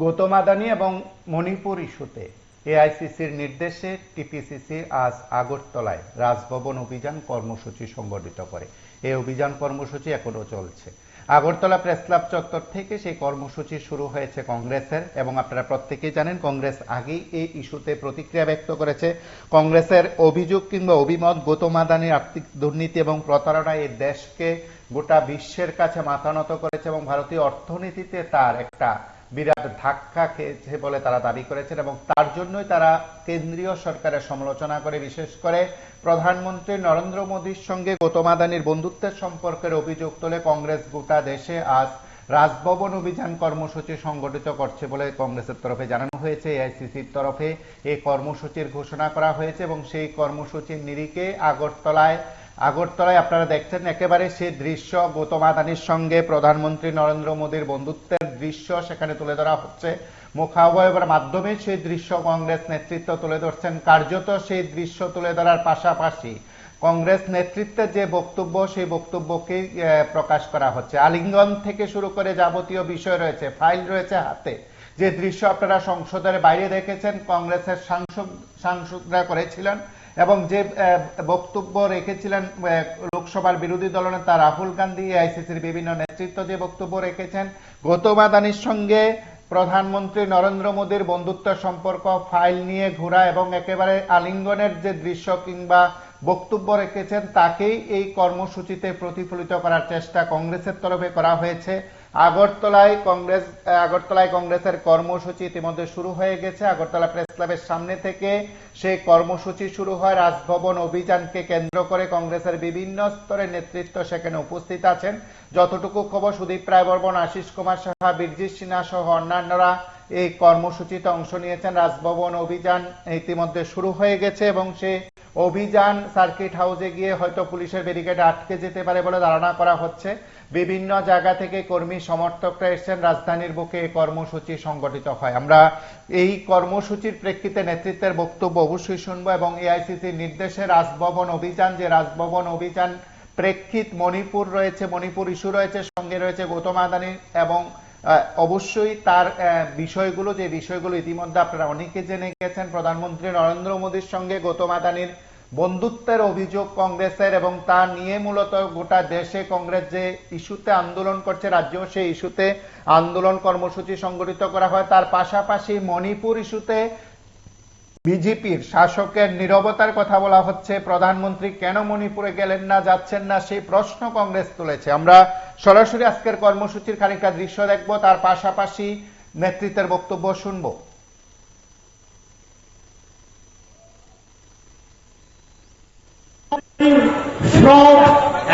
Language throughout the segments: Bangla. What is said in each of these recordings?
গৌতম আদানি এবং মণিপুর ইস্যুতে এআইসিসির নির্দেশে টিপিসিসি আজ আগরতলায় রাজভবন অভিযান কর্মসূচি সংগঠিত করে। এই অভিযান কর্মসূচি এখনো চলছে। আগরতলা প্রেস ক্লাব চত্বর থেকে সেই কর্মসূচি শুরু হয়েছে কংগ্রেসের, এবং আপনারা প্রত্যেকেই জানেন কংগ্রেস আগেই এই ইস্যুতে প্রতিক্রিয়া ব্যক্ত করেছে। কংগ্রেসের অভিযোগ কিংবা অভিমত, গৌতম আদানির আর্থিক দুর্নীতি এবং প্রতারণা এই দেশকে গোটা বিশ্বের কাছে মাথা নত করেছে এবং ভারতীয় অর্থনীতিতে তার একটা বিরাট ধাক্কা খেয়েছে বলে তারা দাবি করেছেন, এবং তার জন্যই তারা কেন্দ্রীয় সরকারের সমালোচনা করে বিশেষ করে প্রধানমন্ত্রী নরেন্দ্র মোদীর সঙ্গে গৌতম আদানির বন্ধুত্বের সম্পর্কের অভিযোগ তুলে কংগ্রেস গোটা দেশে আজ রাজভবন অভিযান কর্মসূচি সংগঠিত করছে বলে কংগ্রেসের তরফে জানানো হয়েছে। এআইসিসির তরফে এই কর্মসূচির ঘোষণা করা হয়েছে এবং সেই কর্মসূচির নিরিখে আগরতলায় আপনারা দেখছেন একেবারে সেই দৃশ্য, গৌতম আদানির সঙ্গে প্রধানমন্ত্রী নরেন্দ্র মোদীর বন্ধুত্বের দৃশ্য সেখানে তুলে ধরা হচ্ছে। মুখাবয়বের মাধ্যমে সেই দৃশ্য কংগ্রেস নেতৃত্ব তুলে ধরছেন। কার্যত সেই দৃশ্য তুলে ধরার পাশাপাশি কংগ্রেস নেতৃত্বের যে বক্তব্য, সেই বক্তব্যকে প্রকাশ করা হচ্ছে। আলিঙ্গন থেকে শুরু করে যাবতীয় বিষয় রয়েছে, ফাইল রয়েছে হাতে। যে দৃশ্য আপনারা সংসদের বাইরে দেখেছেন, কংগ্রেসের সাংসদরা করেছিলেন এবং যে বক্তব্য রেখেছিলেন লোকসভার বিরোধী দলনেতা রাহুল গান্ধী, এআইসিসির বিভিন্ন নেতৃত্ব যে বক্তব্য রেখেছেন, গৌতম আদানির সঙ্গে প্রধানমন্ত্রী নরেন্দ্র মোদীর বন্ধুত্বের সম্পর্ক, ফাইল নিয়ে ঘোরা এবং একেবারে আলিঙ্গনের যে দৃশ্য কিংবা বক্তব্য রেখেছেন, তাকেই এই কর্মসূচিতে প্রতিফলিত করার চেষ্টা কংগ্রেসের তরফে করা হয়েছে। আগরতলায় কংগ্রেসের কর্মসূচি ইতিমধ্যে শুরু হয়ে গেছে। আগরতলা প্রেস ক্লাবের সামনে থেকে সেই কর্মসূচি শুরু হয়। রাজভবন অভিযানকে কেন্দ্র করে কংগ্রেসের বিভিন্ন স্তরের নেতৃত্ব সেখানে উপস্থিত আছেন। যতটুকু খবর, সুদীপ রায় বর্মন, আশিস কুমার সাহা, বীরজিৎ সিনহা সহ অন্যান্যরা এই কর্মসূচিতে অংশ নিয়েছেন। রাজভবন অভিযান ইতিমধ্যে শুরু হয়ে গেছে এবং সেই অভিযান সার্কিট হাউসে গিয়ে হয়তো পুলিশের ব্যারিকেডে আটকে যেতে পারে বলে ধারণা করা হচ্ছে। বিভিন্ন জায়গা থেকে কর্মী সমর্থকরা এসেছেন। রাজধানীর বুকে এই কর্মসূচি সংগঠিত হয়। আমরা এই কর্মসূচির প্রেক্ষিতে নেতৃত্বের বক্তব্য অবশ্যই শুনবো এবং এআইসিসির নির্দেশে রাজভবন অভিযান, যে রাজভবন অভিযান প্রেক্ষিত মণিপুর রয়েছে, মণিপুর ইস্যু রয়েছে, সঙ্গে রয়েছে গৌতম আদানি এবং অবশ্যই তার বিষয়গুলো, যে বিষয়গুলো ইতিমধ্যে আপনারা অনেকে জেনে গেছেন। প্রধানমন্ত্রী নরেন্দ্র মোদীর সঙ্গে গৌতম আদানির বন্ধুত্বের অভিযোগ কংগ্রেসের, এবং তা নিয়ে মূলত গোটা দেশে কংগ্রেস যে ইস্যুতে আন্দোলন করছে, রাজ্যেও সেই ইস্যুতে আন্দোলন কর্মসূচি সংগঠিত করা হয়। তার পাশাপাশি মণিপুর ইস্যুতে বিজেপির শাসকের নীরবতার কথা বলা হচ্ছে। প্রধানমন্ত্রী কেন মণিপুরে গেলেন না, যাচ্ছেন না, সেই প্রশ্ন কংগ্রেস তুলেছে। আমরা সরাসরি আজকের কর্মসূচির খানিকটা দৃশ্য দেখব, তার পাশাপাশি নেতৃত্বের বক্তব্য শুনব।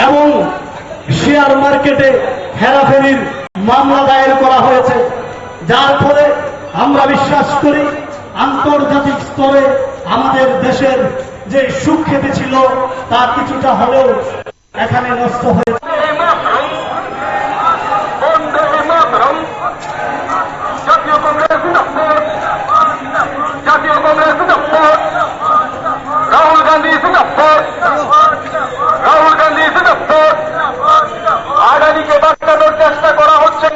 এবং শেয়ার মার্কেটে হেরাফেরির মামলা দায়ের করা হয়েছে, যার ফলে আমরা বিশ্বাস করি আন্তর্জাতিক স্তরে আমাদের দেশের যে সুখ্যাতি ছিল তা কিছুটা হলেও এখানে নষ্ট হয়েছে। রাহুল গান্ধী আদানিকে বাঁচানোর চেষ্টা করা হচ্ছে।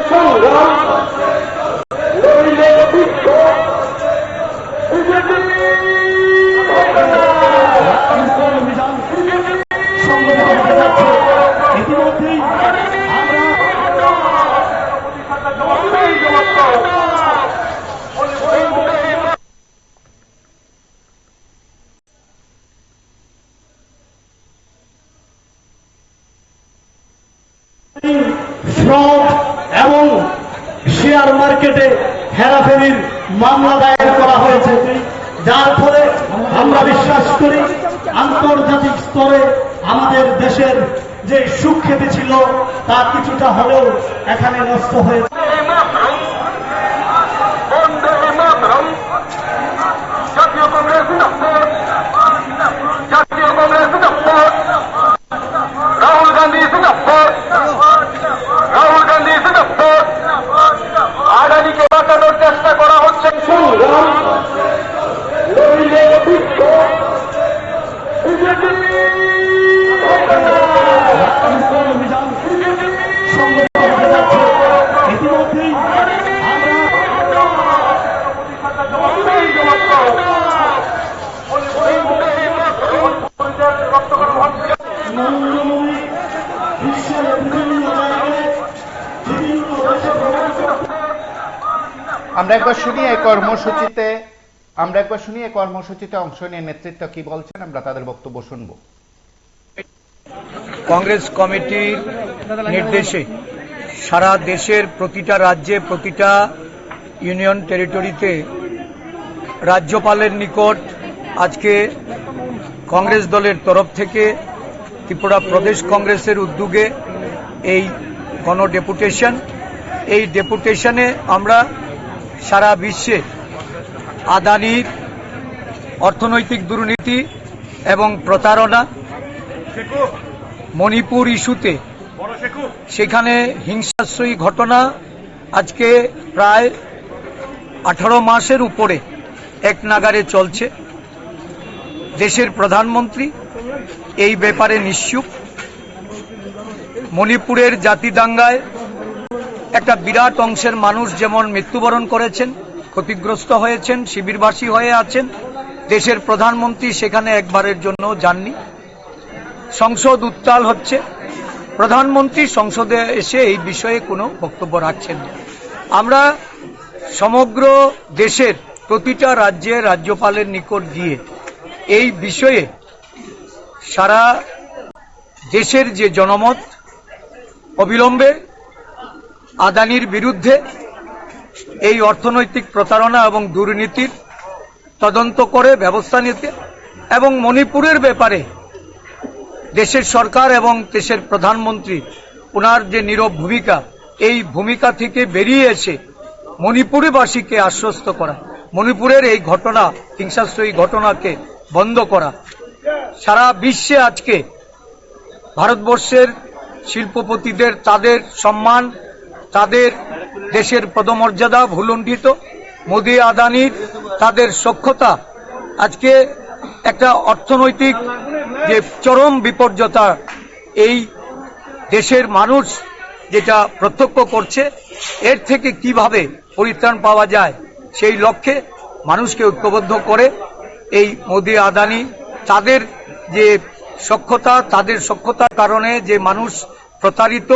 ইতিমধ্যেই এবং শেয়ার মার্কেটে হেরাফেরির মামলা দায়ের করা হয়েছে, যার ফলে আমরা বিশ্বাস করি আন্তর্জাতিক স্তরে আমাদের দেশের যে সুখ্যাতি ছিল তা কিছুটা হলেও এখানে নষ্ট হয়েছে। জাতীয় কংগ্রেস রাহুল গান্ধী আদানিকে বাঁচানোর চেষ্টা করা হচ্ছে। অভিযান সংগঠিত হতে যাচ্ছে। বিশ্বের বিভিন্ন জায়গায় বিভিন্ন দেশে ভ্রমণ করতে আমরা একবার শুনি এই কর্মসূচিতে অংশ নিয়ে নেতৃত্ব কি বলছেন, আমরা তাদের বক্তব্য শুনবো। কংগ্রেস কমিটির নির্দেশে সারা দেশের প্রতিটা রাজ্যে, প্রতিটা ইউনিয়ন টেরিটরিতে রাজ্যপালের নিকট আজকে কংগ্রেস দলের তরফ থেকে ত্রিপুরা প্রদেশ কংগ্রেসের উদ্যোগে এই গণডেপুটেশন, এই ডেপুটেশনে আমরা সারা বিশ্বে আদানির অর্থনৈতিক দুর্নীতি এবং প্রতারণা, মণিপুর ইস্যুতে সেখানে হিংসাত্মক ঘটনা আজকে প্রায় 18 মাসের উপরে এক নাগারে চলছে। দেশের প্রধানমন্ত্রী এই ব্যাপারে নিশ্চুপ। মণিপুরের জাতি দাঙ্গায় একটা বিরাট অংশের মানুষ যেমন মৃত্যুবরণ করেছেন, ক্ষতিগ্রস্ত হয়েছেন, শিবিরবাসী হয়ে আছেন, দেশের প্রধানমন্ত্রী সেখানে একবারের জন্য যাননি। সংসদ উত্তাল হচ্ছে, প্রধানমন্ত্রী সংসদে এসে এই বিষয়ে কোনো বক্তব্য রাখছেন না। আমরা সমগ্র দেশের প্রতিটা রাজ্যে রাজ্যপালের নিকট গিয়ে এই বিষয়ে সারা দেশের যে জনমত অবিলম্বে আদানির বিরুদ্ধে এই অর্থনৈতিক প্রতারণা এবং দুর্নীতির তদন্ত করে ব্যবস্থা নিতে এবং মণিপুরের ব্যাপারে দেশের সরকার এবং দেশের প্রধানমন্ত্রী ওনার যে নীরব ভূমিকা, এই ভূমিকা থেকে বেরিয়ে এসে মণিপুরবাসীকে আশ্বস্ত করা, মণিপুরের এই ঘটনা, হিংসাত্মক ঘটনাকে বন্ধ করা। সারা বিশ্বে আজকে ভারতবর্ষের শিল্পপতিদের তাদের সম্মান, তাদের দেশের পদমর্যাদা ভুলুণ্ঠিত, মোদি আদানির তাদের সখ্যতা আজকে একটা অর্থনৈতিক যে চরম বিপর্যতা এই দেশের মানুষ যেটা প্রত্যক্ষ করছে, এর থেকে কিভাবে পরিত্রাণ পাওয়া যায় সেই লক্ষ্যে মানুষকে ঐক্যবদ্ধ করে এই মোদি আদানি তাদের যে সখ্যতা, তাদের সখ্যতার কারণে যে মানুষ প্রতারিত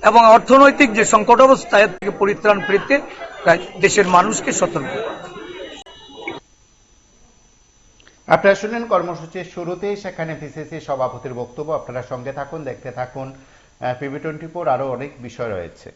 এবং অর্থনৈতিক যে সংকট অবস্থা এর থেকে পরিত্রাণ পেতে দেশের মানুষকে সতর্ক। আপনারা শুনলেন কর্মসূচির শুরুতেই সেখানে পিসিসি সভাপতির বক্তব্য। আপনারা সঙ্গে থাকুন, দেখতে থাকুন PB24, আরো অনেক বিষয় রয়েছে।